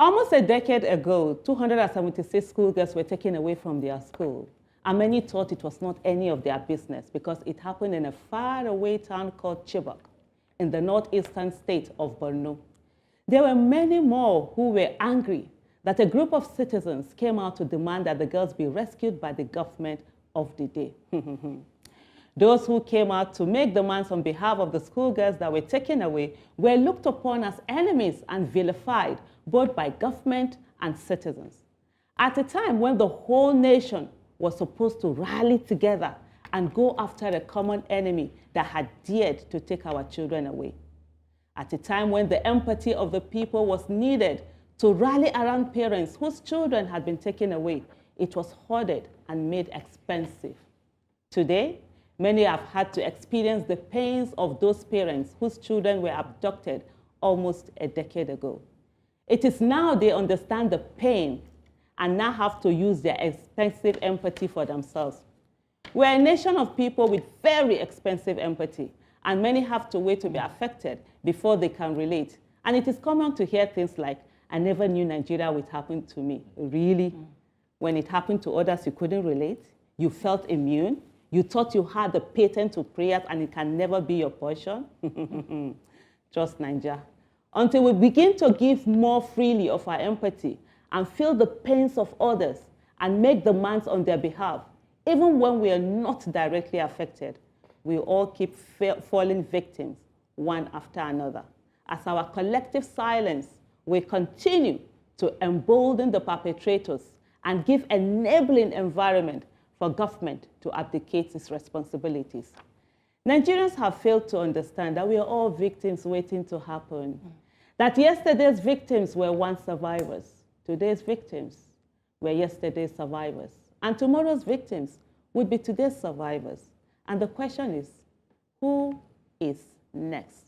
Almost a decade ago, 276 schoolgirls were taken away from their school, and many thought it was not any of their business because it happened in a faraway town called Chibok in the northeastern state of Borno. There were many more who were angry that a group of citizens came out to demand that the girls be rescued by the government of the day. Those who came out to make demands on behalf of the schoolgirls that were taken away were looked upon as enemies and vilified both by government and citizens. At a time when the whole nation was supposed to rally together and go after a common enemy that had dared to take our children away. At a time when the empathy of the people was needed to rally around parents whose children had been taken away, it was hoarded and made expensive. Today, many have had to experience the pains of those parents whose children were abducted almost a decade ago. It is now they understand the pain and now have to use their expensive empathy for themselves. We're a nation of people with very expensive empathy, and many have to wait to be affected before they can relate. And it is common to hear things like, "I never knew Nigeria would happen to me." Really? When it happened to others, you couldn't relate? You felt immune? You thought you had the patent to prayers and it can never be your portion? Trust Nigeria. Until we begin to give more freely of our empathy and feel the pains of others and make demands on their behalf, even when we are not directly affected, we all keep falling victims one after another. As our collective silence will continue to embolden the perpetrators and give enabling environment for government to abdicate its responsibilities. Nigerians have failed to understand that we are all victims waiting to happen. That yesterday's victims were once survivors. Today's victims were yesterday's survivors. And tomorrow's victims would be today's survivors. And the question is, who is next?